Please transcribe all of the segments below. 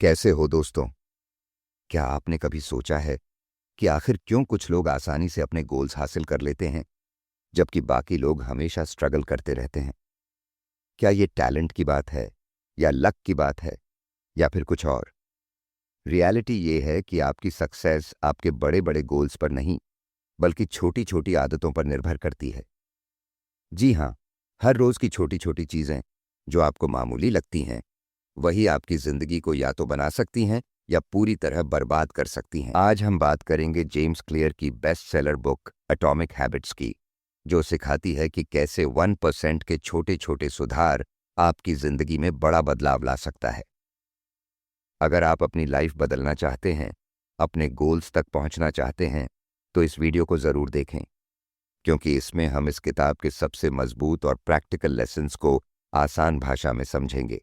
कैसे हो दोस्तों? क्या आपने कभी सोचा है कि आखिर क्यों कुछ लोग आसानी से अपने गोल्स हासिल कर लेते हैं जबकि बाकी लोग हमेशा स्ट्रगल करते रहते हैं? क्या ये टैलेंट की बात है या लक की बात है या फिर कुछ और? रियलिटी ये है कि आपकी सक्सेस आपके बड़े बड़े गोल्स पर नहीं बल्कि छोटी छोटी आदतों पर निर्भर करती है। जी हाँ, हर रोज की छोटी छोटी चीजें जो आपको मामूली लगती हैं वही आपकी जिंदगी को या तो बना सकती हैं या पूरी तरह बर्बाद कर सकती हैं। आज हम बात करेंगे जेम्स क्लियर की best seller book atomic habits की, जो सिखाती है कि कैसे 1% के छोटे छोटे सुधार आपकी जिंदगी में बड़ा बदलाव ला सकता है। अगर आप अपनी लाइफ बदलना चाहते हैं, अपने गोल्स तक पहुंचना चाहते हैं, तो इस वीडियो को जरूर देखें, क्योंकि इसमें हम इस किताब के सबसे मजबूत और प्रैक्टिकल लेसन्स को आसान भाषा में समझेंगे।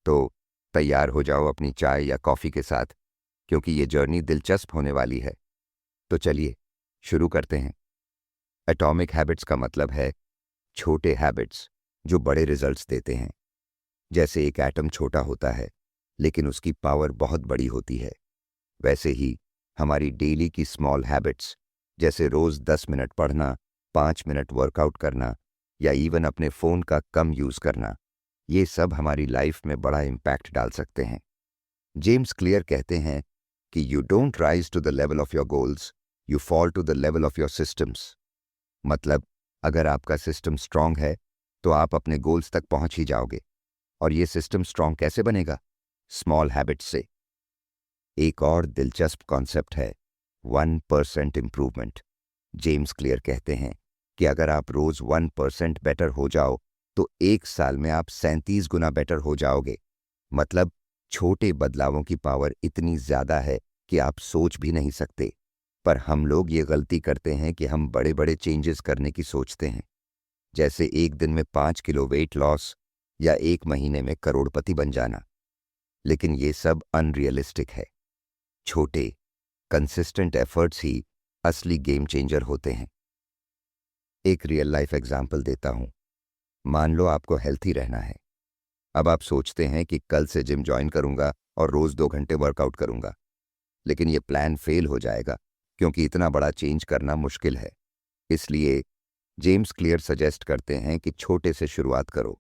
तो तैयार हो जाओ अपनी चाय या कॉफ़ी के साथ, क्योंकि ये जर्नी दिलचस्प होने वाली है। तो चलिए शुरू करते हैं। एटॉमिक हैबिट्स का मतलब है छोटे हैबिट्स जो बड़े रिजल्ट्स देते हैं। जैसे एक एटम छोटा होता है लेकिन उसकी पावर बहुत बड़ी होती है, वैसे ही हमारी डेली की स्मॉल हैबिट्स, जैसे रोज़ 10 मिनट पढ़ना, 5 मिनट वर्कआउट करना या इवन अपने फ़ोन का कम यूज़ करना, ये सब हमारी लाइफ में बड़ा इम्पैक्ट डाल सकते हैं। जेम्स क्लियर कहते हैं कि you don't rise to the level of your goals, you fall to the level of your systems. मतलब अगर आपका सिस्टम स्ट्रांग है तो आप अपने गोल्स तक पहुंच ही जाओगे। और ये सिस्टम स्ट्रांग कैसे बनेगा? स्मॉल हैबिट्स से। एक और दिलचस्प कॉन्सेप्ट है 1% इम्प्रूवमेंट। जेम्स क्लियर कहते हैं कि अगर आप रोज 1% बेटर हो जाओ तो एक साल में आप 37 गुना बेटर हो जाओगे। मतलब छोटे बदलावों की पावर इतनी ज्यादा है कि आप सोच भी नहीं सकते। पर हम लोग ये गलती करते हैं कि हम बड़े बड़े चेंजेस करने की सोचते हैं, जैसे एक दिन में 5 किलो वेट लॉस या एक महीने में करोड़पति बन जाना। लेकिन ये सब अनरियलिस्टिक है। छोटे कंसिस्टेंट एफर्ट्स ही असली गेम चेंजर होते हैं। एक रियल लाइफ एग्जाम्पल देता हूं। मान लो आपको हेल्थी रहना है। अब आप सोचते हैं कि कल से जिम ज्वाइन करूंगा और रोज 2 घंटे वर्कआउट करूंगा। लेकिन ये प्लान फेल हो जाएगा, क्योंकि इतना बड़ा चेंज करना मुश्किल है। इसलिए जेम्स क्लियर सजेस्ट करते हैं कि छोटे से शुरुआत करो।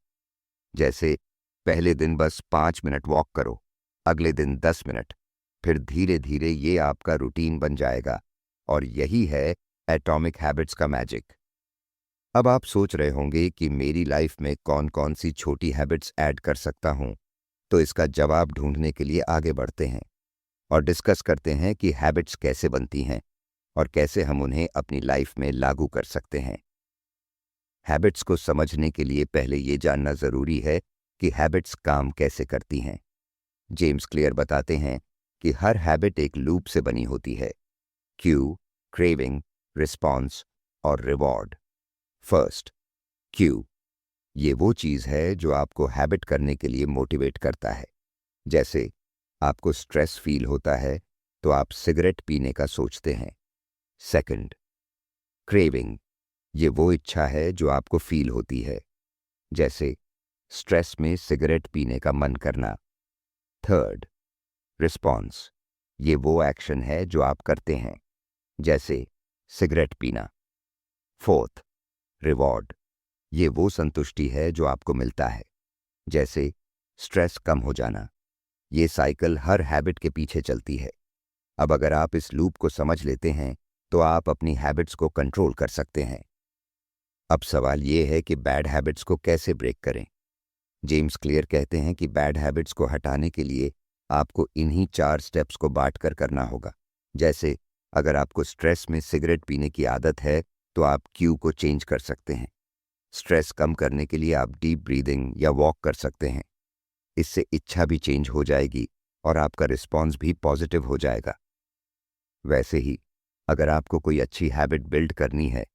जैसे पहले दिन बस 5 मिनट वॉक करो, अगले दिन 10 मिनट, फिर धीरे धीरे ये आपका रूटीन बन जाएगा। और यही है एटॉमिक हैबिट्स का मैजिक। अब आप सोच रहे होंगे कि मेरी लाइफ में कौन कौन सी छोटी हैबिट्स ऐड कर सकता हूं। तो इसका जवाब ढूंढने के लिए आगे बढ़ते हैं और डिस्कस करते हैं कि हैबिट्स कैसे बनती हैं और कैसे हम उन्हें अपनी लाइफ में लागू कर सकते हैं। हैबिट्स को समझने के लिए पहले ये जानना जरूरी है कि हैबिट्स काम कैसे करती हैं। जेम्स क्लियर बताते हैं कि हर हैबिट एक लूप से बनी होती है: क्यू, क्रेविंग, रिस्पॉन्स और रिवॉर्ड। First, Q. ये वो चीज है जो आपको हैबिट करने के लिए मोटिवेट करता है। जैसे आपको स्ट्रेस फील होता है तो आप सिगरेट पीने का सोचते हैं। Second, craving. ये वो इच्छा है जो आपको फील होती है, जैसे स्ट्रेस में सिगरेट पीने का मन करना। Third, response. ये वो एक्शन है जो आप करते हैं, जैसे सिगरेट पीना। Fourth, reward. ये वो संतुष्टि है जो आपको मिलता है, जैसे स्ट्रेस कम हो जाना। ये साइकिल हर हैबिट के पीछे चलती है। अब अगर आप इस लूप को समझ लेते हैं तो आप अपनी हैबिट्स को कंट्रोल कर सकते हैं। अब सवाल ये है कि बैड हैबिट्स को कैसे ब्रेक करें। जेम्स क्लियर कहते हैं कि बैड हैबिट्स को हटाने के लिए आपको इन्हीं 4 स्टेप्स को बांटकर करना होगा। जैसे अगर आपको स्ट्रेस में सिगरेट पीने की आदत है तो आप क्यू को चेंज कर सकते हैं। स्ट्रेस कम करने के लिए आप डीप ब्रीदिंग या वॉक कर सकते हैं। इससे इच्छा भी चेंज हो जाएगी और आपका रिस्पॉन्स भी पॉजिटिव हो जाएगा। वैसे ही अगर आपको कोई अच्छी हैबिट बिल्ड करनी है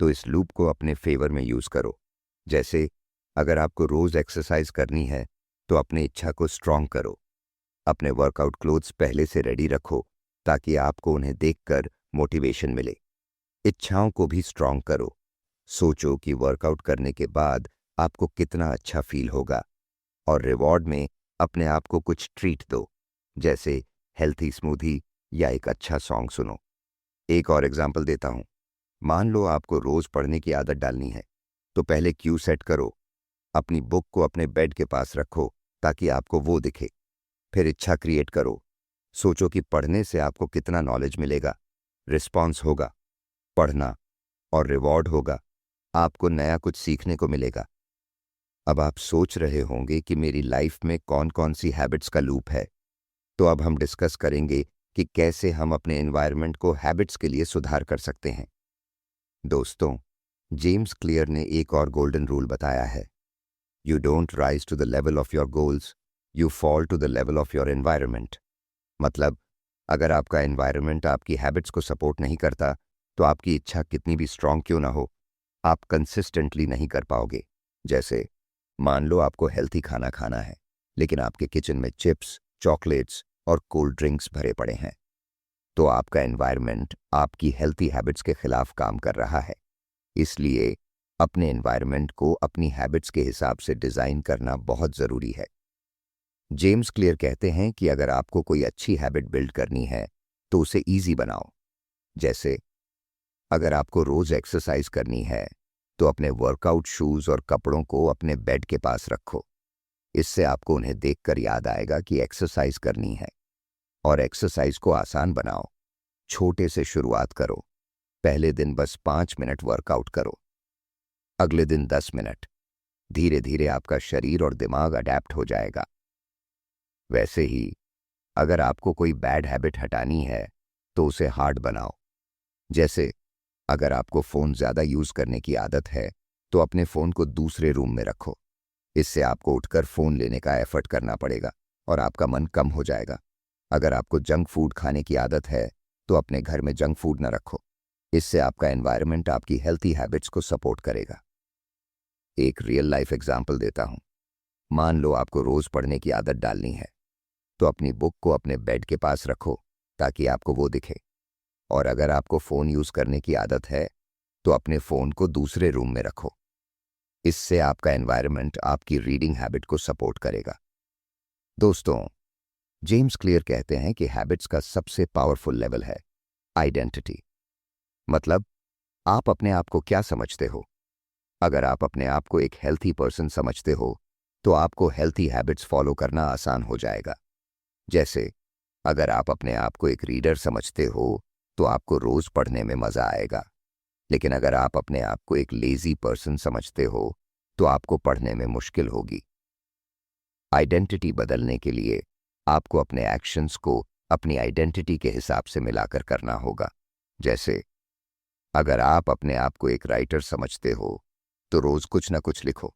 तो इस लूप को अपने फेवर में यूज करो। जैसे अगर आपको रोज एक्सरसाइज करनी है तो अपने इच्छा को स्ट्रांग करो। अपने वर्कआउट क्लोथ्स पहले से रेडी रखो ताकि आपको उन्हें देखकर मोटिवेशन मिले। इच्छाओं को भी स्ट्रांग करो। सोचो कि वर्कआउट करने के बाद आपको कितना अच्छा फील होगा और रिवॉर्ड में अपने आप को कुछ ट्रीट दो, जैसे हेल्थी स्मूदी या एक अच्छा सॉन्ग सुनो। एक और एग्जाम्पल देता हूं। मान लो आपको रोज पढ़ने की आदत डालनी है, तो पहले क्यू सेट करो। अपनी बुक को अपने बेड के पास रखो ताकि आपको वो दिखे। फिर इच्छा क्रिएट करो। सोचो कि पढ़ने से आपको कितना नॉलेज मिलेगा। रिस्पॉन्स होगा, पढ़ना, और रिवॉर्ड होगा, आपको नया कुछ सीखने को मिलेगा। अब आप सोच रहे होंगे कि मेरी लाइफ में कौन कौन सी हैबिट्स का लूप है। तो अब हम डिस्कस करेंगे कि कैसे हम अपने एनवायरनमेंट को हैबिट्स के लिए सुधार कर सकते हैं। दोस्तों, जेम्स क्लियर ने एक और गोल्डन रूल बताया है। You don't rise to the level of your goals, you fall to the level of your environment. मतलब, अगर आपका एनवायरनमेंट आपकी हैबिट्स को सपोर्ट नहीं करता, तो आपकी इच्छा कितनी भी स्ट्रांग क्यों ना हो, आप कंसिस्टेंटली नहीं कर पाओगे। जैसे मान लो आपको हेल्थी खाना खाना है, लेकिन आपके किचन में चिप्स, चॉकलेट्स और कोल्ड ड्रिंक्स भरे पड़े हैं, तो आपका एनवायरनमेंट आपकी हेल्थी हैबिट्स के खिलाफ काम कर रहा है। इसलिए अपने एनवायरनमेंट को अपनी हैबिट्स के हिसाब से डिजाइन करना बहुत जरूरी है। जेम्स क्लियर कहते हैं कि अगर आपको कोई अच्छी हैबिट बिल्ड करनी है, तो उसे ईजी बनाओ। जैसे अगर आपको रोज एक्सरसाइज करनी है, तो अपने वर्कआउट शूज और कपड़ों को अपने बेड के पास रखो। इससे आपको उन्हें देखकर याद आएगा कि एक्सरसाइज करनी है। और एक्सरसाइज को आसान बनाओ। छोटे से शुरुआत करो। पहले दिन बस 5 मिनट वर्कआउट करो, अगले दिन 10 मिनट। धीरे धीरे आपका शरीर और दिमाग अडेप्ट हो जाएगा। वैसे ही अगर आपको कोई बैड हैबिट हटानी है, तो उसे हार्ड बनाओ। जैसे अगर आपको फ़ोन ज़्यादा यूज़ करने की आदत है, तो अपने फ़ोन को दूसरे रूम में रखो। इससे आपको उठकर फ़ोन लेने का एफर्ट करना पड़ेगा और आपका मन कम हो जाएगा। अगर आपको जंक फूड खाने की आदत है, तो अपने घर में जंक फूड न रखो। इससे आपका एनवायरनमेंट आपकी हेल्थी हैबिट्स को सपोर्ट करेगा। एक रियल लाइफ एग्जाम्पल देता हूं। मान लो आपको रोज़ पढ़ने की आदत डालनी है, तो अपनी बुक को अपने बेड के पास रखो ताकि आपको वो दिखे। और अगर आपको फ़ोन यूज़ करने की आदत है, तो अपने फ़ोन को दूसरे रूम में रखो। इससे आपका एनवायरनमेंट आपकी रीडिंग हैबिट को सपोर्ट करेगा। दोस्तों, जेम्स क्लियर कहते हैं कि हैबिट्स का सबसे पावरफुल लेवल है आइडेंटिटी। मतलब, आप अपने आप को क्या समझते हो। अगर आप अपने आप को एक हेल्थी पर्सन समझते हो, तो आपको हेल्थी हैबिट्स फॉलो करना आसान हो जाएगा। जैसे अगर आप अपने आप को एक रीडर समझते हो, तो आपको रोज पढ़ने में मजा आएगा। लेकिन अगर आप अपने आप को एक लेजी पर्सन समझते हो, तो आपको पढ़ने में मुश्किल होगी। आइडेंटिटी बदलने के लिए आपको अपने एक्शंस को अपनी आइडेंटिटी के हिसाब से मिलाकर करना होगा। जैसे अगर आप अपने आप को एक राइटर समझते हो, तो रोज कुछ ना कुछ लिखो।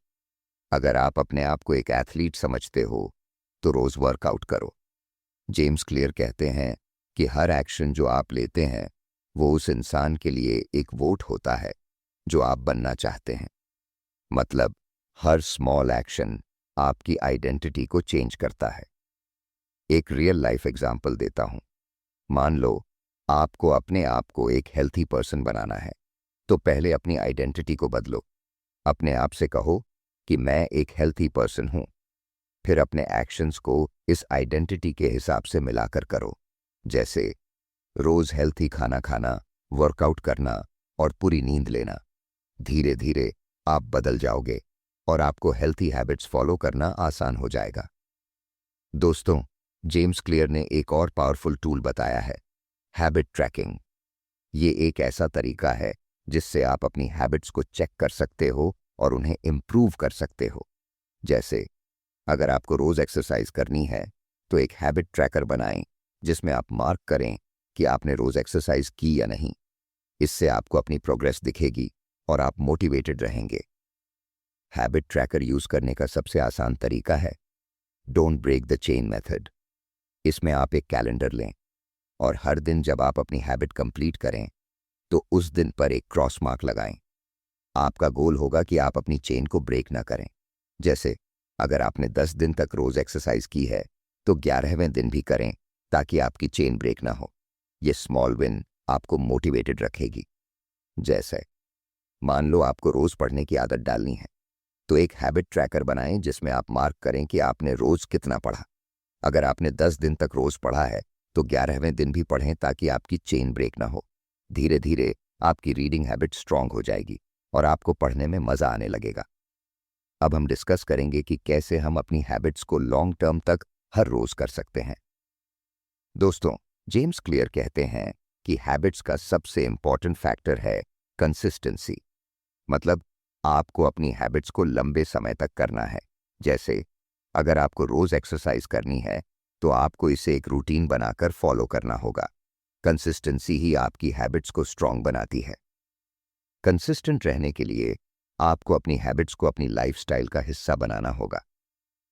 अगर आप अपने आप को एक एथलीट समझते हो, तो रोज वर्कआउट करो। जेम्स क्लियर कहते हैं कि हर एक्शन जो आप लेते हैं, वो उस इंसान के लिए एक वोट होता है जो आप बनना चाहते हैं। मतलब, हर स्मॉल एक्शन आपकी आइडेंटिटी को चेंज करता है। एक रियल लाइफ एग्जाम्पल देता हूं। मान लो आपको अपने आप को एक हेल्थी पर्सन बनाना है, तो पहले अपनी आइडेंटिटी को बदलो। अपने आप से कहो कि मैं एक हेल्थी पर्सन हूं। फिर अपने एक्शंस को इस आइडेंटिटी के हिसाब से मिलाकर करो। जैसे रोज हेल्थी खाना खाना, वर्कआउट करना और पूरी नींद लेना। धीरे धीरे आप बदल जाओगे और आपको हेल्थी हैबिट्स फॉलो करना आसान हो जाएगा। दोस्तों, जेम्स क्लियर ने एक और पावरफुल टूल बताया है, हैबिट ट्रैकिंग। ये एक ऐसा तरीका है जिससे आप अपनी हैबिट्स को चेक कर सकते हो और उन्हें इम्प्रूव कर सकते हो। जैसे अगर आपको रोज एक्सरसाइज करनी है, तो एक हैबिट ट्रैकर बनाएं जिसमें आप मार्क करें कि आपने रोज एक्सरसाइज की या नहीं। इससे आपको अपनी प्रोग्रेस दिखेगी और आप मोटिवेटेड रहेंगे। हैबिट ट्रैकर यूज करने का सबसे आसान तरीका है don't break the chain method. इसमें आप एक कैलेंडर लें और हर दिन जब आप अपनी हैबिट कंप्लीट करें, तो उस दिन पर एक क्रॉस मार्क लगाएं। आपका गोल होगा कि आप अपनी चेन को ब्रेक ना करें। जैसे अगर आपने 10 दिन तक रोज एक्सरसाइज की है, तो 11वें दिन भी करें ताकि आपकी चेन ब्रेक ना हो। ये स्मॉल विन आपको मोटिवेटेड रखेगी। जैसे मान लो आपको रोज पढ़ने की आदत डालनी है, तो एक हैबिट ट्रैकर बनाएं जिसमें आप मार्क करें कि आपने रोज कितना पढ़ा। अगर आपने 10 दिन तक रोज पढ़ा है तो 11वें दिन भी पढ़ें ताकि आपकी चेन ब्रेक ना हो। धीरे धीरे आपकी रीडिंग हैबिट स्ट्रांग हो जाएगी और आपको पढ़ने में मजा आने लगेगा। अब हम डिस्कस करेंगे कि कैसे हम अपनी हैबिट्स को लॉन्ग टर्म तक हर रोज कर सकते हैं। दोस्तों, जेम्स क्लियर कहते हैं कि हैबिट्स का सबसे इंपॉर्टेंट फैक्टर है कंसिस्टेंसी। मतलब आपको अपनी हैबिट्स को लंबे समय तक करना है। जैसे अगर आपको रोज एक्सरसाइज करनी है तो आपको इसे एक रूटीन बनाकर फॉलो करना होगा। कंसिस्टेंसी ही आपकी हैबिट्स को स्ट्रांग बनाती है। कंसिस्टेंट रहने के लिए आपको अपनी हैबिट्स को अपनी लाइफस्टाइल का हिस्सा बनाना होगा।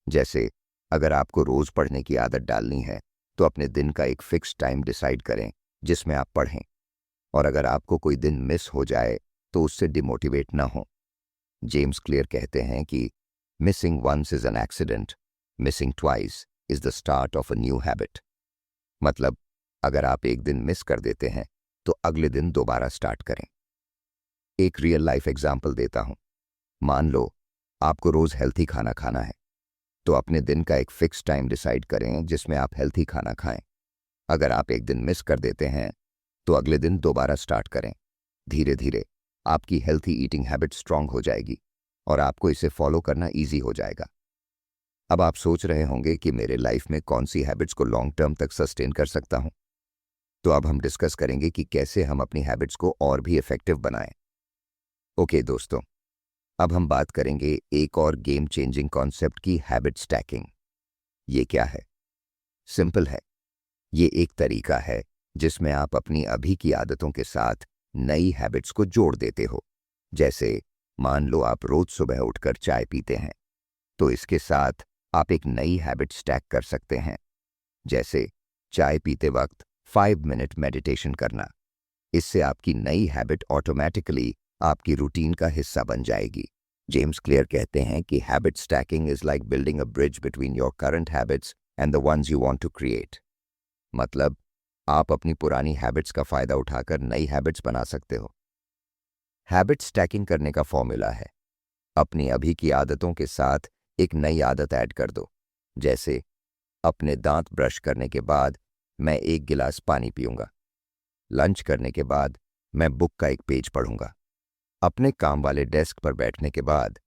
जैसे अगर आपको रोज पढ़ने की आदत डालनी है तो अपने दिन का एक फिक्स टाइम डिसाइड करें जिसमें आप पढ़ें। और अगर आपको कोई दिन मिस हो जाए तो उससे डिमोटिवेट ना हो। जेम्स क्लियर कहते हैं कि missing once is an accident, missing twice is the start of a new habit. मतलब अगर आप एक दिन मिस कर देते हैं तो अगले दिन दोबारा स्टार्ट करें। एक रियल लाइफ एग्जाम्पल देता हूं। मान लो आपको रोज हेल्थी खाना खाना है, तो अपने दिन का एक फिक्स टाइम डिसाइड करें जिसमें आप हेल्थी खाना खाएं। अगर आप एक दिन मिस कर देते हैं तो अगले दिन दोबारा स्टार्ट करें। धीरे धीरे आपकी हेल्थी ईटिंग हैबिट स्ट्रांग हो जाएगी और आपको इसे फॉलो करना इजी हो जाएगा। अब आप सोच रहे होंगे कि मेरे लाइफ में कौन सी हैबिट्स को लॉन्ग टर्म तक सस्टेन कर सकता हूं। तो अब हम डिस्कस करेंगे कि कैसे हम अपनी हैबिट्स को और भी इफेक्टिव बनाएं। ओके दोस्तों, अब हम बात करेंगे एक और गेम चेंजिंग कॉन्सेप्ट की, हैबिट स्टैकिंग। ये क्या है? सिंपल है। ये एक तरीका है जिसमें आप अपनी अभी की आदतों के साथ नई हैबिट्स को जोड़ देते हो। जैसे मान लो आप रोज सुबह उठकर चाय पीते हैं, तो इसके साथ आप एक नई हैबिट स्टैक कर सकते हैं। जैसे चाय पीते वक्त 5 मिनट मेडिटेशन करना। इससे आपकी नई हैबिट ऑटोमेटिकली आपकी रूटीन का हिस्सा बन जाएगी। जेम्स क्लियर कहते हैं कि habit stacking is like building a bridge between your current habits and the ones you want to create. मतलब आप अपनी पुरानी हैबिट्स का फायदा उठाकर नई हैबिट्स बना सकते हो। हैबिट स्टैकिंग करने का फॉर्मूला है, अपनी अभी की आदतों के साथ एक नई आदत ऐड कर दो। जैसे अपने दांत ब्रश करने के बाद मैं 1 गिलास पानी पीऊंगा। लंच करने के बाद मैं बुक का एक पेज पढ़ूंगा। अपने काम वाले डेस्क पर बैठने के बाद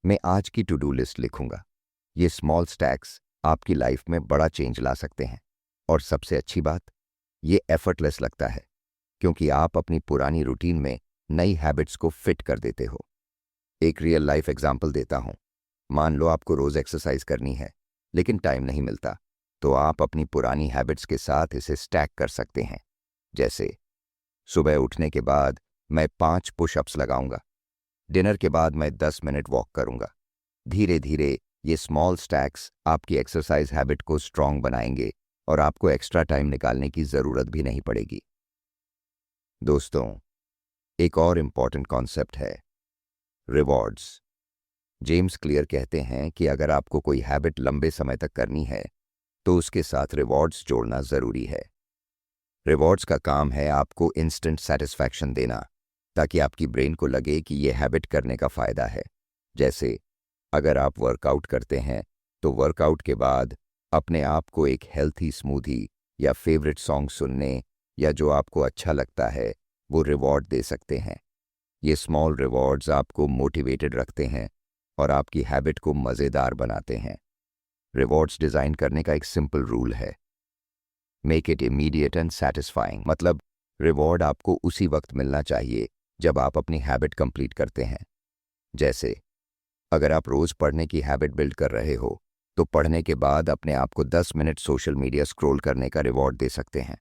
मैं आज की टू डू लिस्ट लिखूंगा। ये स्मॉल स्टैक्स आपकी लाइफ में बड़ा चेंज ला सकते हैं। और सबसे अच्छी बात, ये एफर्टलेस लगता है क्योंकि आप अपनी पुरानी रूटीन में नई हैबिट्स को फिट कर देते हो। एक रियल लाइफ एग्जाम्पल देता हूं। मान लो आपको रोज एक्सरसाइज करनी है लेकिन टाइम नहीं मिलता, तो आप अपनी पुरानी हैबिट्स के साथ इसे स्टैक कर सकते हैं। जैसे सुबह उठने के बाद मैं 5 पुशअप्स लगाऊंगा। डिनर के बाद मैं 10 मिनट वॉक करूंगा। धीरे धीरे ये स्मॉल स्टैक्स आपकी एक्सरसाइज हैबिट को स्ट्रांग बनाएंगे और आपको एक्स्ट्रा टाइम निकालने की जरूरत भी नहीं पड़ेगी। दोस्तों, एक और इम्पॉर्टेंट कॉन्सेप्ट है रिवॉर्ड्स। जेम्स क्लियर कहते हैं कि अगर आपको कोई हैबिट लंबे समय तक करनी है तो उसके साथ रिवॉर्ड्स जोड़ना जरूरी है। रिवॉर्ड्स का काम है आपको इंस्टेंट सेटिस्फैक्शन देना, ताकि आपकी ब्रेन को लगे कि यह हैबिट करने का फायदा है। जैसे अगर आप वर्कआउट करते हैं तो वर्कआउट के बाद अपने आप को एक हेल्थी स्मूदी या फेवरेट सॉन्ग सुनने या जो आपको अच्छा लगता है वो रिवॉर्ड दे सकते हैं। ये स्मॉल रिवॉर्ड्स आपको मोटिवेटेड रखते हैं और आपकी हैबिट को मज़ेदार बनाते हैं। रिवॉर्ड्स डिज़ाइन करने का एक सिंपल रूल है, make it immediate and satisfying. मतलब रिवॉर्ड आपको उसी वक्त मिलना चाहिए जब आप अपनी हैबिट कंप्लीट करते हैं। जैसे अगर आप रोज पढ़ने की हैबिट बिल्ड कर रहे हो तो पढ़ने के बाद अपने आप को 10 मिनट सोशल मीडिया स्क्रॉल करने का रिवॉर्ड दे सकते हैं।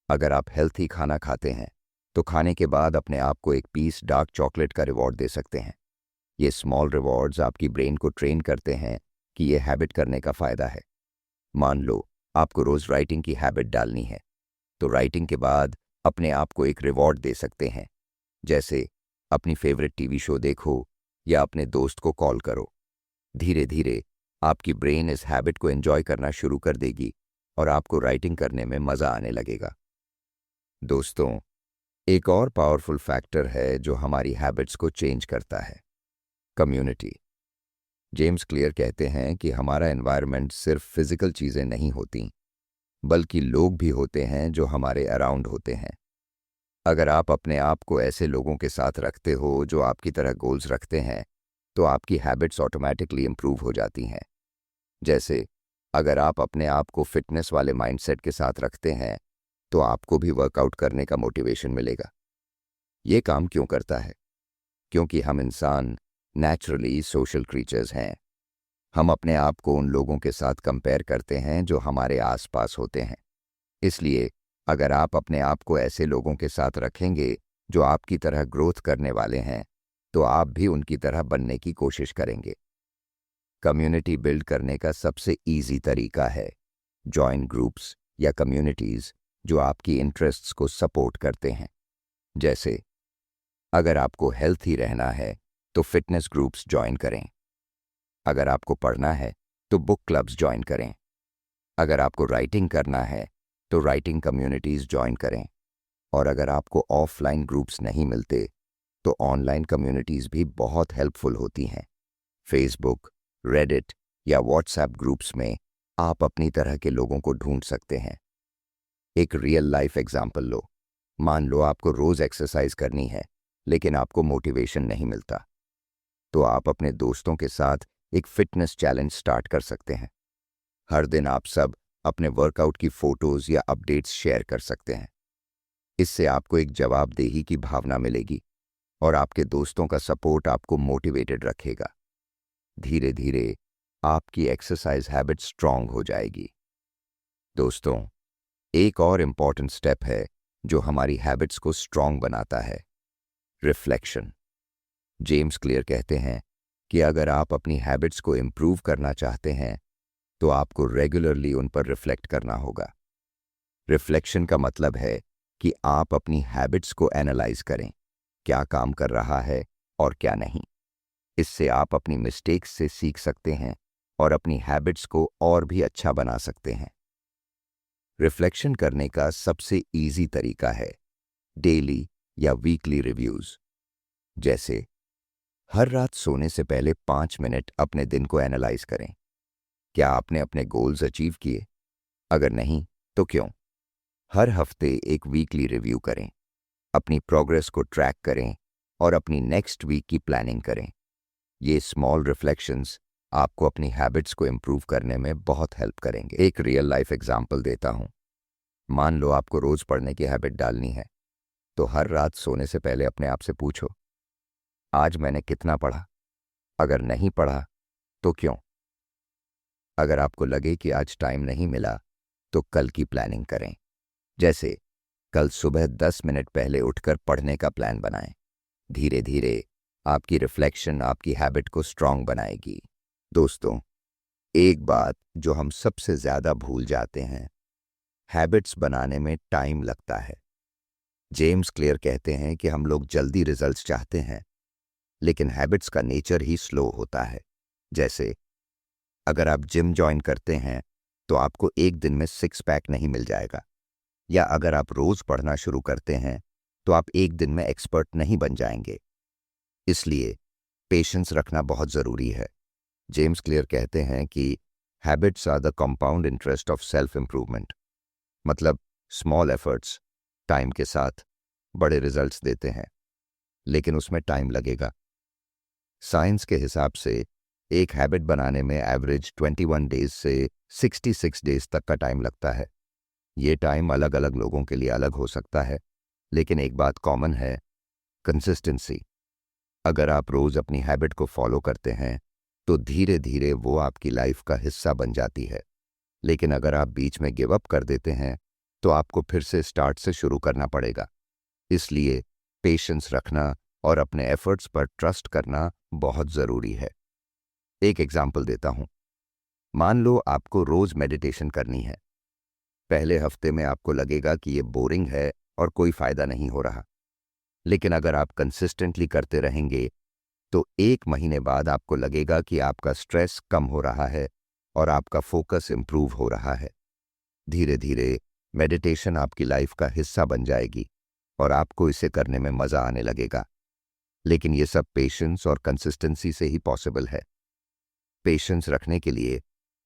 अगर आप हेल्थी खाना खाते हैं तो खाने के बाद अपने आप को एक पीस डार्क चॉकलेट का रिवॉर्ड दे सकते हैं। ये स्मॉल रिवॉर्ड्स आपकी ब्रेन को ट्रेन करते हैं कि ये हैबिट करने का फायदा है। मान लो आपको रोज राइटिंग की हैबिट डालनी है, तो राइटिंग के बाद अपने आप को एक रिवॉर्ड दे सकते हैं। जैसे अपनी फेवरेट टीवी शो देखो या अपने दोस्त को कॉल करो। धीरे धीरे आपकी ब्रेन इस हैबिट को एंजॉय करना शुरू कर देगी और आपको राइटिंग करने में मज़ा आने लगेगा। दोस्तों, एक और पावरफुल फैक्टर है जो हमारी हैबिट्स को चेंज करता है, कम्युनिटी। जेम्स क्लियर कहते हैं कि हमारा एनवायरनमेंट सिर्फ फिजिकल चीज़ें नहीं होती, बल्कि लोग भी होते हैं जो हमारे अराउंड होते हैं। अगर आप अपने आप को ऐसे लोगों के साथ रखते हो जो आपकी तरह गोल्स रखते हैं, तो आपकी हैबिट्स ऑटोमेटिकली इम्प्रूव हो जाती हैं। जैसे अगर आप अपने आप को फिटनेस वाले माइंडसेट के साथ रखते हैं, तो आपको भी वर्कआउट करने का मोटिवेशन मिलेगा। ये काम क्यों करता है? क्योंकि हम इंसान नेचुरली सोशल क्रीचर्स हैं। हम अपने आप को उन लोगों के साथ कंपेयर करते हैं जो हमारे आसपास होते हैं। इसलिए अगर आप अपने आप को ऐसे लोगों के साथ रखेंगे जो आपकी तरह ग्रोथ करने वाले हैं, तो आप भी उनकी तरह बनने की कोशिश करेंगे। कम्युनिटी बिल्ड करने का सबसे ईजी तरीका है जॉइन ग्रुप्स या कम्युनिटीज़ जो आपकी इंटरेस्ट्स को सपोर्ट करते हैं। जैसे अगर आपको हेल्थी रहना है तो फिटनेस ग्रुप्स ज्वाइन करें। अगर आपको पढ़ना है तो बुक क्लब्स ज्वाइन करें। अगर आपको राइटिंग करना है तो राइटिंग कम्युनिटीज़ ज्वाइन करें। और अगर आपको ऑफलाइन ग्रुप्स नहीं मिलते तो ऑनलाइन कम्युनिटीज़ भी बहुत हेल्पफुल होती हैं। फेसबुक, रेडिट या व्हाट्सएप ग्रुप्स में आप अपनी तरह के लोगों को ढूंढ सकते हैं। एक रियल लाइफ एग्जाम्पल लो। मान लो आपको रोज़ एक्सरसाइज करनी है, लेकिन आपको मोटिवेशन नहीं मिलता, तो आप अपने दोस्तों के साथ एक फिटनेस चैलेंज स्टार्ट कर सकते हैं। हर दिन आप सब अपने वर्कआउट की फोटोज़ या अपडेट्स शेयर कर सकते हैं। इससे आपको एक जवाबदेही की भावना मिलेगी और आपके दोस्तों का सपोर्ट आपको मोटिवेटेड रखेगा। धीरे धीरे आपकी एक्सरसाइज हैबिट स्ट्रांग हो जाएगी। दोस्तों, एक और इम्पॉर्टेंट स्टेप है जो हमारी हैबिट्स को स्ट्रांग बनाता है, रिफ्लेक्शन। जेम्स क्लियर कहते हैं कि अगर आप अपनी हैबिट्स को इम्प्रूव करना चाहते हैं, तो आपको रेगुलरली उन पर रिफ्लेक्ट करना होगा। रिफ्लेक्शन का मतलब है कि आप अपनी हैबिट्स को एनालाइज करें, क्या काम कर रहा है और क्या नहीं। इससे आप अपनी मिस्टेक्स से सीख सकते हैं और अपनी हैबिट्स को और भी अच्छा बना सकते हैं। रिफ्लेक्शन करने का सबसे इजी तरीका है डेली या वीकली रिव्यूज। जैसे हर रात सोने से पहले 5 मिनट अपने दिन को एनालाइज करें। क्या आपने अपने गोल्स अचीव किए? अगर नहीं, तो क्यों? हर हफ्ते एक वीकली रिव्यू करें, अपनी प्रोग्रेस को ट्रैक करें और अपनी नेक्स्ट वीक की प्लानिंग करें। ये स्मॉल रिफ्लेक्शंस आपको अपनी हैबिट्स को इम्प्रूव करने में बहुत हेल्प करेंगे। एक रियल लाइफ एग्जाम्पल देता हूँ। मान लो आपको रोज़ पढ़ने की हैबिट डालनी है, तो हर रात सोने से पहले अपने आप से पूछो, आज मैंने कितना पढ़ा? अगर नहीं पढ़ा, तो क्यों? अगर आपको लगे कि आज टाइम नहीं मिला, तो कल की प्लानिंग करें। जैसे कल सुबह 10 मिनट पहले उठकर पढ़ने का प्लान बनाएं। धीरे धीरे आपकी रिफ्लेक्शन आपकी हैबिट को स्ट्रांग बनाएगी। दोस्तों, एक बात जो हम सबसे ज़्यादा भूल जाते हैं, हैबिट्स बनाने में टाइम लगता है। जेम्स क्लियर कहते हैं कि हम लोग जल्दी रिजल्ट्स चाहते हैं, लेकिन हैबिट्स का नेचर ही स्लो होता है। जैसे अगर आप जिम ज्वाइन करते हैं, तो आपको एक दिन में 6 पैक नहीं मिल जाएगा। या अगर आप रोज़ पढ़ना शुरू करते हैं, तो आप एक दिन में एक्सपर्ट नहीं बन जाएंगे। इसलिए पेशेंस रखना बहुत ज़रूरी है। जेम्स क्लियर कहते हैं कि habits are the compound interest of self improvement. मतलब स्मॉल एफर्ट्स टाइम के साथ बड़े रिजल्ट्स देते हैं, लेकिन उसमें टाइम लगेगा। साइंस के हिसाब से एक हैबिट बनाने में एवरेज 21 डेज से 66 डेज तक का टाइम लगता है। ये टाइम अलग अलग लोगों के लिए अलग हो सकता है, लेकिन एक बात कॉमन है, कंसिस्टेंसी। अगर आप रोज़ अपनी हैबिट को फॉलो करते हैं, तो धीरे धीरे वो आपकी लाइफ का हिस्सा बन जाती है। लेकिन अगर आप बीच में गिव अप कर देते हैं, तो आपको फिर से स्टार्ट से शुरू करना पड़ेगा। इसलिए पेशेंस रखना और अपने एफर्ट्स पर ट्रस्ट करना बहुत ज़रूरी है। एक एग्जाम्पल देता हूँ। मान लो आपको रोज़ मेडिटेशन करनी है। पहले हफ्ते में आपको लगेगा कि ये बोरिंग है और कोई फ़ायदा नहीं हो रहा। लेकिन अगर आप कंसिस्टेंटली करते रहेंगे, तो 1 महीने बाद आपको लगेगा कि आपका स्ट्रेस कम हो रहा है और आपका फोकस इम्प्रूव हो रहा है। धीरे धीरे मेडिटेशन आपकी लाइफ का हिस्सा बन जाएगी और आपको इसे करने में मज़ा आने लगेगा। लेकिन ये सब पेशेंस और कंसिस्टेंसी से ही पॉसिबल है। पेशेंस रखने के लिए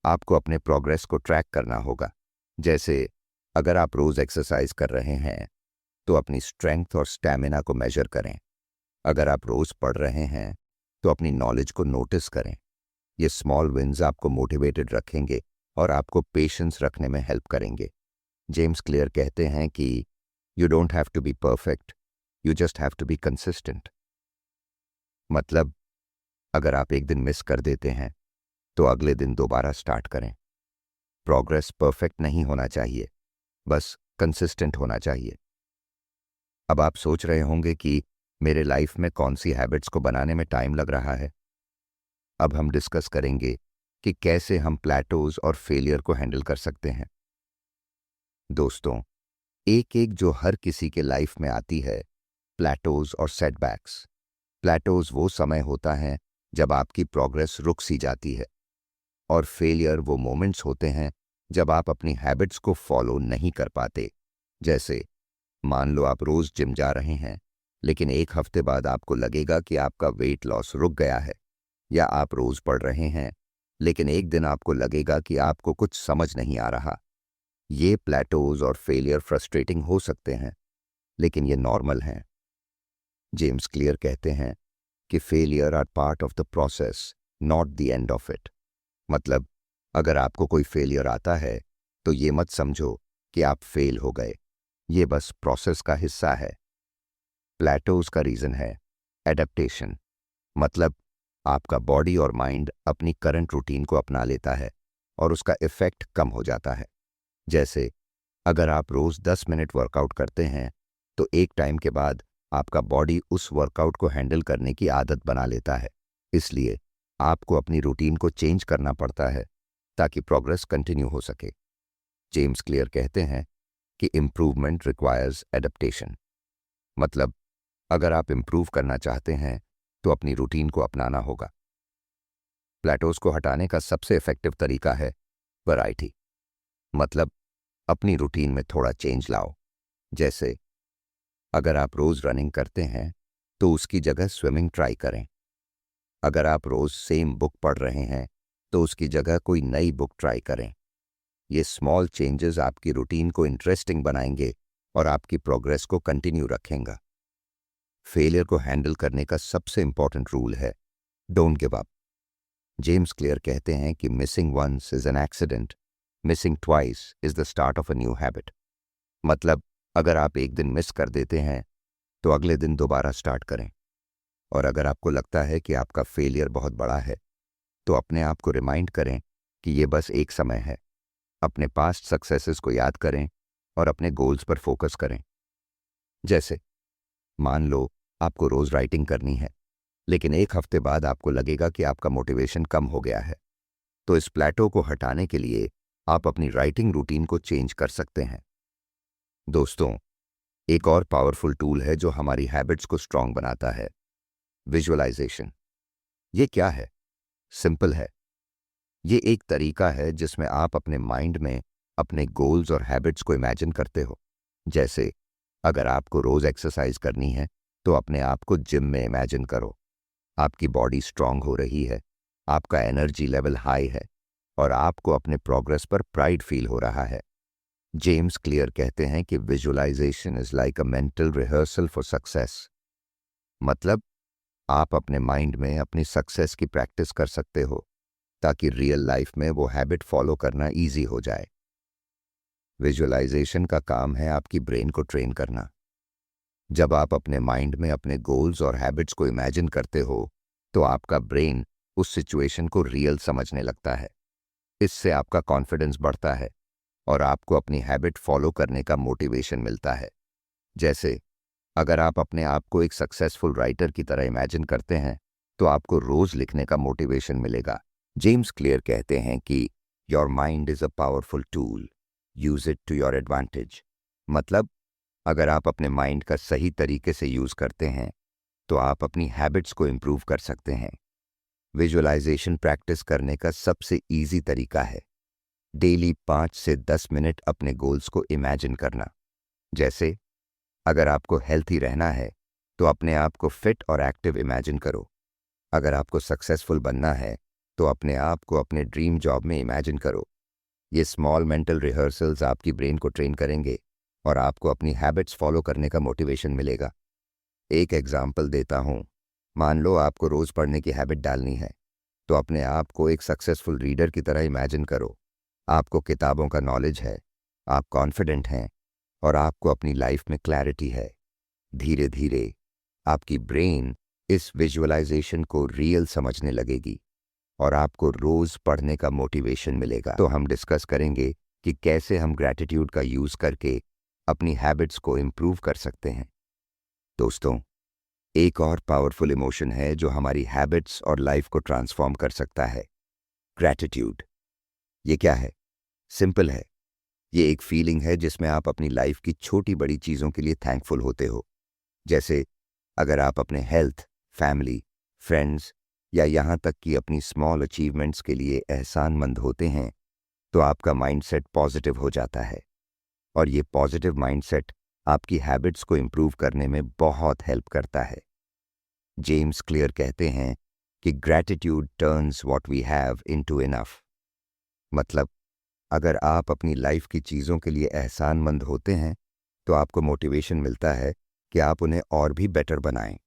आपको अपने प्रोग्रेस को ट्रैक करना होगा। जैसे अगर आप रोज एक्सरसाइज कर रहे हैं तो अपनी स्ट्रेंथ और स्टैमिना को मेजर करें। अगर आप रोज पढ़ रहे हैं तो अपनी नॉलेज को नोटिस करें। ये स्मॉल विन्स आपको मोटिवेटेड रखेंगे और आपको पेशेंस रखने में हेल्प करेंगे। जेम्स क्लियर कहते हैं कि you don't have to be perfect, you just have to be consistent. मतलब अगर आप एक दिन मिस कर देते हैं तो अगले दिन दोबारा स्टार्ट करें। प्रोग्रेस परफेक्ट नहीं होना चाहिए, बस कंसिस्टेंट होना चाहिए। अब आप सोच रहे होंगे कि मेरे लाइफ में कौन सी हैबिट्स को बनाने में टाइम लग रहा है। अब हम डिस्कस करेंगे कि कैसे हम प्लेटोज और फेलियर को हैंडल कर सकते हैं। दोस्तों, एक एक जो हर किसी के लाइफ में आती है, प्लेटोज और सेटबैक्स। प्लेटोज वो समय होता है जब आपकी प्रोग्रेस रुक सी जाती है, और फेलियर वो मोमेंट्स होते हैं जब आप अपनी हैबिट्स को फॉलो नहीं कर पाते। जैसे मान लो आप रोज जिम जा रहे हैं, लेकिन एक हफ्ते बाद आपको लगेगा कि आपका वेट लॉस रुक गया है। या आप रोज पढ़ रहे हैं, लेकिन एक दिन आपको लगेगा कि आपको कुछ समझ नहीं आ रहा। ये प्लेटोज और फेलियर फ्रस्ट्रेटिंग हो सकते हैं, लेकिन ये नॉर्मल हैं। जेम्स क्लियर कहते हैं कि failure are part of the process, not the end of it. मतलब अगर आपको कोई फेलियर आता है तो ये मत समझो कि आप फेल हो गए, ये बस प्रोसेस का हिस्सा है। प्लेटोज का रीजन है एडेप्टेशन। मतलब आपका बॉडी और माइंड अपनी करंट रूटीन को अपना लेता है और उसका इफेक्ट कम हो जाता है। जैसे अगर आप रोज 10 मिनट वर्कआउट करते हैं तो एक टाइम के बाद आपका बॉडी उस वर्कआउट को हैंडल करने की आदत बना लेता है। इसलिए आपको अपनी रूटीन को चेंज करना पड़ता है ताकि प्रोग्रेस कंटिन्यू हो सके। जेम्स क्लियर कहते हैं कि इम्प्रूवमेंट रिक्वायर्स एडेप्टेशन। मतलब अगर आप इम्प्रूव करना चाहते हैं तो अपनी रूटीन को अपनाना होगा। प्लेटोज को हटाने का सबसे इफेक्टिव तरीका है वैरायटी। मतलब अपनी रूटीन में थोड़ा चेंज लाओ। जैसे अगर आप रोज रनिंग करते हैं तो उसकी जगह स्विमिंग ट्राई करें। अगर आप रोज सेम बुक पढ़ रहे हैं तो उसकी जगह कोई नई बुक ट्राई करें। ये स्मॉल चेंजेस आपकी रूटीन को इंटरेस्टिंग बनाएंगे और आपकी प्रोग्रेस को कंटिन्यू रखेंगे। फेलियर को हैंडल करने का सबसे इंपॉर्टेंट रूल है don't give up. James Clear कहते हैं कि missing once is an accident, missing twice is the start of a new habit. मतलब अगर आप एक दिन मिस कर देते हैं तो अगले दिन दोबारा स्टार्ट करें। और अगर आपको लगता है कि आपका फेलियर बहुत बड़ा है तो अपने आप को रिमाइंड करें कि ये बस एक समय है। अपने पास्ट सक्सेसेस को याद करें और अपने गोल्स पर फोकस करें। जैसे मान लो आपको रोज राइटिंग करनी है, लेकिन एक हफ्ते बाद आपको लगेगा कि आपका मोटिवेशन कम हो गया है, तो इस प्लेटो को हटाने के लिए आप अपनी राइटिंग रूटीन को चेंज कर सकते हैं। दोस्तों, एक और पावरफुल टूल है जो हमारी हैबिट्स को स्ट्रांग बनाता है, विजुअलाइजेशन। ये क्या है? सिंपल है। ये एक तरीका है जिसमें आप अपने माइंड में अपने गोल्स और हैबिट्स को इमेजिन करते हो। जैसे अगर आपको रोज एक्सरसाइज करनी है तो अपने आप को जिम में इमेजिन करो। आपकी बॉडी स्ट्रांग हो रही है, आपका एनर्जी लेवल हाई है और आपको अपने प्रोग्रेस पर प्राइड फील हो रहा है। जेम्स क्लियर कहते हैं कि visualisation is like a mental rehearsal for success. मतलब आप अपने माइंड में अपनी सक्सेस की प्रैक्टिस कर सकते हो ताकि रियल लाइफ में वो हैबिट फॉलो करना इजी हो जाए। विजुअलाइजेशन का काम है आपकी ब्रेन को ट्रेन करना। जब आप अपने माइंड में अपने गोल्स और हैबिट्स को इमेजिन करते हो तो आपका ब्रेन उस सिचुएशन को रियल समझने लगता है। इससे आपका कॉन्फिडेंस बढ़ता है और आपको अपनी हैबिट फॉलो करने का मोटिवेशन मिलता है। जैसे अगर आप अपने आप को एक सक्सेसफुल राइटर की तरह इमेजिन करते हैं तो आपको रोज लिखने का मोटिवेशन मिलेगा। जेम्स क्लियर कहते हैं कि your mind is a powerful tool, use it to your advantage. मतलब अगर आप अपने माइंड का सही तरीके से यूज करते हैं तो आप अपनी हैबिट्स को इंप्रूव कर सकते हैं। विजुअलाइजेशन प्रैक्टिस करने का सबसे इजी तरीका है डेली 5 से 10 मिनट अपने गोल्स को इमेजिन करना। जैसे अगर आपको हेल्थी रहना है तो अपने आप को फिट और एक्टिव इमेजिन करो। अगर आपको सक्सेसफुल बनना है तो अपने आप को अपने ड्रीम जॉब में इमेजिन करो। ये स्मॉल मेंटल रिहर्सल्स आपकी ब्रेन को ट्रेन करेंगे और आपको अपनी हैबिट्स फॉलो करने का मोटिवेशन मिलेगा। एक एग्जाम्पल देता हूँ। मान लो आपको रोज़ पढ़ने की हैबिट डालनी है, तो अपने आप को एक सक्सेसफुल रीडर की तरह इमेजिन करो। आपको किताबों का नॉलेज है, आप कॉन्फिडेंट हैं और आपको अपनी लाइफ में क्लैरिटी है। धीरे धीरे आपकी ब्रेन इस विजुअलाइजेशन को रियल समझने लगेगी और आपको रोज पढ़ने का मोटिवेशन मिलेगा। तो हम डिस्कस करेंगे कि कैसे हम ग्रैटिट्यूड का यूज करके अपनी हैबिट्स को इम्प्रूव कर सकते हैं। दोस्तों, एक और पावरफुल इमोशन है जो हमारी हैबिट्स और लाइफ को ट्रांसफॉर्म कर सकता है, ग्रैटिट्यूड। ये क्या है? सिंपल है। ये एक फीलिंग है जिसमें आप अपनी लाइफ की छोटी बड़ी चीज़ों के लिए थैंकफुल होते हो। जैसे अगर आप अपने हेल्थ, फैमिली, फ्रेंड्स या यहाँ तक कि अपनी स्मॉल अचीवमेंट्स के लिए एहसानमंद होते हैं, तो आपका माइंडसेट पॉजिटिव हो जाता है और ये पॉजिटिव माइंडसेट आपकी हैबिट्स को इम्प्रूव करने में बहुत हेल्प करता है। जेम्स क्लियर कहते हैं कि gratitude turns what we have into enough. मतलब अगर आप अपनी लाइफ की चीज़ों के लिए एहसानमंद होते हैं तो आपको मोटिवेशन मिलता है कि आप उन्हें और भी बेटर बनाएं।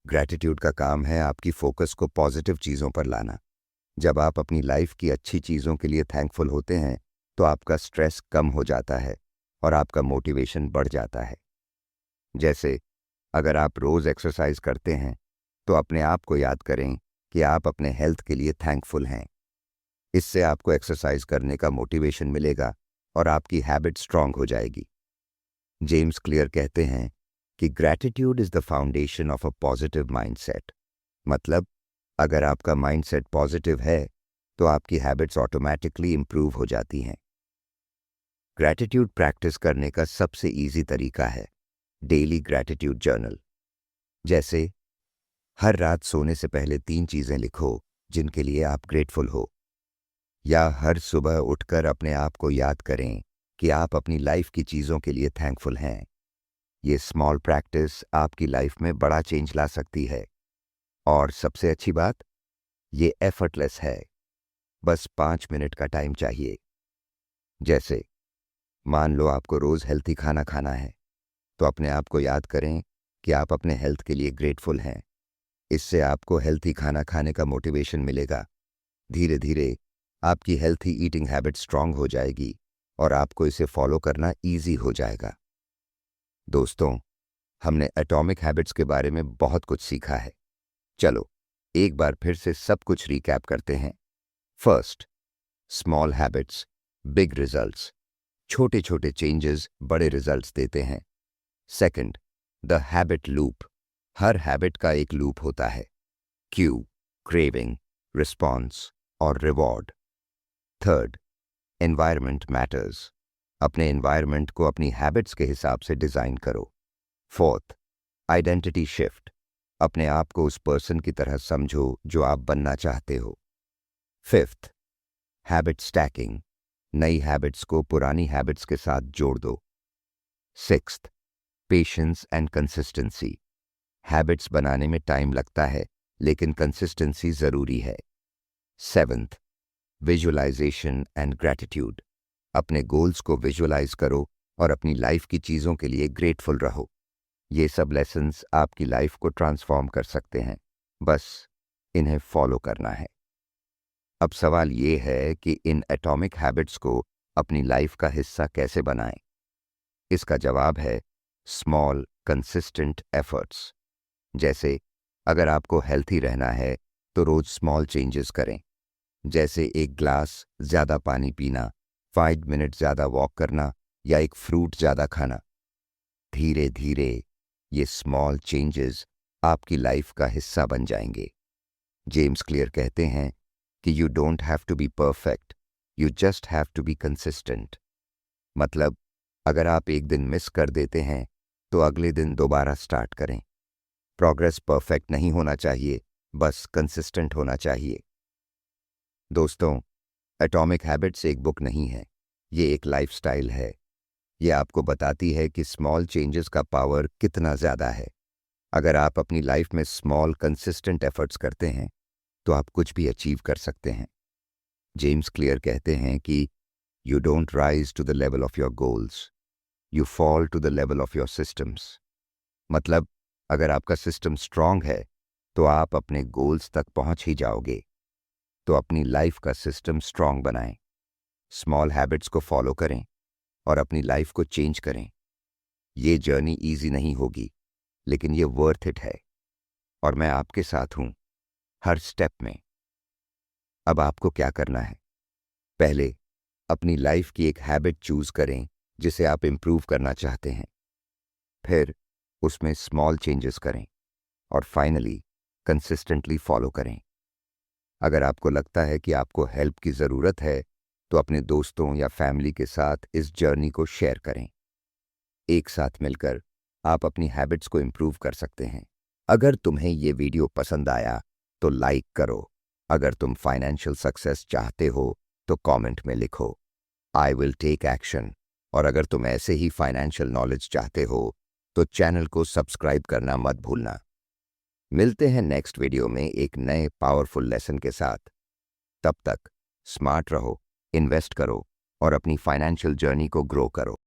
ग्रैटिट्यूड का काम है आपकी फोकस को पॉजिटिव चीज़ों पर लाना। जब आप अपनी लाइफ की अच्छी चीज़ों के लिए थैंकफुल होते हैं तो आपका स्ट्रेस कम हो जाता है और आपका मोटिवेशन बढ़ जाता है। जैसे अगर आप रोज़ एक्सरसाइज करते हैं तो अपने आप को याद करें कि आप अपने हेल्थ के लिए थैंकफुल हैं। इससे आपको एक्सरसाइज करने का मोटिवेशन मिलेगा और आपकी हैबिट स्ट्रांग हो जाएगी। जेम्स क्लियर कहते हैं कि gratitude is the foundation of a positive mindset. मतलब अगर आपका माइंडसेट पॉजिटिव है तो आपकी हैबिट्स ऑटोमेटिकली इंप्रूव हो जाती हैं। ग्रैटिट्यूड प्रैक्टिस करने का सबसे इजी तरीका है डेली ग्रैटिट्यूड जर्नल। जैसे हर रात सोने से पहले 3 चीज़ें लिखो जिनके लिए आप ग्रेटफुल हो, या हर सुबह उठकर अपने आप को याद करें कि आप अपनी लाइफ की चीज़ों के लिए थैंकफुल हैं। ये स्मॉल प्रैक्टिस आपकी लाइफ में बड़ा चेंज ला सकती है। और सबसे अच्छी बात, ये एफर्टलेस है। बस 5 मिनट का टाइम चाहिए। जैसे मान लो आपको रोज़ हेल्थी खाना खाना है, तो अपने आप को याद करें कि आप अपने हेल्थ के लिए ग्रेटफुल हैं। इससे आपको हेल्थी खाना खाने का मोटिवेशन मिलेगा। धीरे धीरे आपकी हेल्थी ईटिंग हैबिट स्ट्रांग हो जाएगी और आपको इसे फॉलो करना इजी हो जाएगा। दोस्तों, हमने एटॉमिक हैबिट्स के बारे में बहुत कुछ सीखा है। चलो एक बार फिर से सब कुछ रिकैप करते हैं। First, small habits, big results. छोटे छोटे चेंजेस बड़े रिजल्ट्स देते हैं। Second, the habit loop. Her habit का एक लूप होता है, क्यू, क्रेविंग, रिस्पॉन्स और रिवॉर्ड। Third, environment matters. अपने एनवायरनमेंट को अपनी हैबिट्स के हिसाब से डिजाइन करो। Fourth, identity shift. अपने आप को उस पर्सन की तरह समझो जो आप बनना चाहते हो। Fifth, habit stacking. नई हैबिट्स को पुरानी हैबिट्स के साथ जोड़ दो। Sixth, patience and consistency. Habits बनाने में टाइम लगता है लेकिन कंसिस्टेंसी जरूरी है। Seventh, visualisation and gratitude. अपने गोल्स को विजुअलाइज करो और अपनी लाइफ की चीज़ों के लिए ग्रेटफुल रहो। ये सब लेसन्स आपकी लाइफ को ट्रांसफॉर्म कर सकते हैं, बस इन्हें फॉलो करना है। अब सवाल ये है कि इन एटॉमिक हैबिट्स को अपनी लाइफ का हिस्सा कैसे बनाएं? इसका जवाब है स्मॉल कंसिस्टेंट एफर्ट्स। जैसे अगर आपको हेल्थी रहना है तो रोज स्मॉल चेंजेस करें, जैसे 1 ग्लास ज़्यादा पानी पीना, 5 मिनट ज़्यादा वॉक करना या एक फ्रूट ज़्यादा खाना। धीरे धीरे ये स्मॉल चेंजेस आपकी लाइफ का हिस्सा बन जाएंगे। जेम्स क्लियर कहते हैं कि you don't have to be perfect, you just have to be consistent. मतलब अगर आप एक दिन मिस कर देते हैं तो अगले दिन दोबारा स्टार्ट करें। प्रोग्रेस परफेक्ट नहीं होना चाहिए, बस कंसिस्टेंट होना चाहिए। दोस्तों, एटॉमिक हैबिट्स एक बुक नहीं है, ये एक लाइफस्टाइल है। ये आपको बताती है कि स्मॉल चेंजेस का पावर कितना ज़्यादा है। अगर आप अपनी लाइफ में स्मॉल कंसिस्टेंट एफर्ट्स करते हैं तो आप कुछ भी अचीव कर सकते हैं। जेम्स क्लियर कहते हैं कि you don't rise to the level of your goals, you fall to the level of your systems. मतलब अगर आपका सिस्टम स्ट्रांग है तो आप अपने गोल्स तक पहुंच ही जाओगे। तो अपनी लाइफ का सिस्टम स्ट्रांग बनाएं, स्मॉल हैबिट्स को फॉलो करें और अपनी लाइफ को चेंज करें। ये जर्नी इजी नहीं होगी, लेकिन ये वर्थ इट है, और मैं आपके साथ हूं हर स्टेप में। अब आपको क्या करना है? पहले अपनी लाइफ की एक हैबिट चूज करें जिसे आप इंप्रूव करना चाहते हैं। फिर उसमें स्मॉल चेंजेस करें और फाइनली कंसिस्टेंटली फॉलो करें। अगर आपको लगता है कि आपको हेल्प की ज़रूरत है तो अपने दोस्तों या फैमिली के साथ इस जर्नी को शेयर करें। एक साथ मिलकर आप अपनी हैबिट्स को इंप्रूव कर सकते हैं। अगर तुम्हें ये वीडियो पसंद आया तो लाइक करो। अगर तुम फाइनेंशियल सक्सेस चाहते हो तो कमेंट में लिखो, आई विल टेक एक्शन। और अगर तुम ऐसे ही फाइनेंशियल नॉलेज चाहते हो तो चैनल को सब्सक्राइब करना मत भूलना। मिलते हैं नेक्स्ट वीडियो में एक नए पावरफुल लेसन के साथ। तब तक स्मार्ट रहो, इन्वेस्ट करो और अपनी फाइनेंशियल जर्नी को ग्रो करो।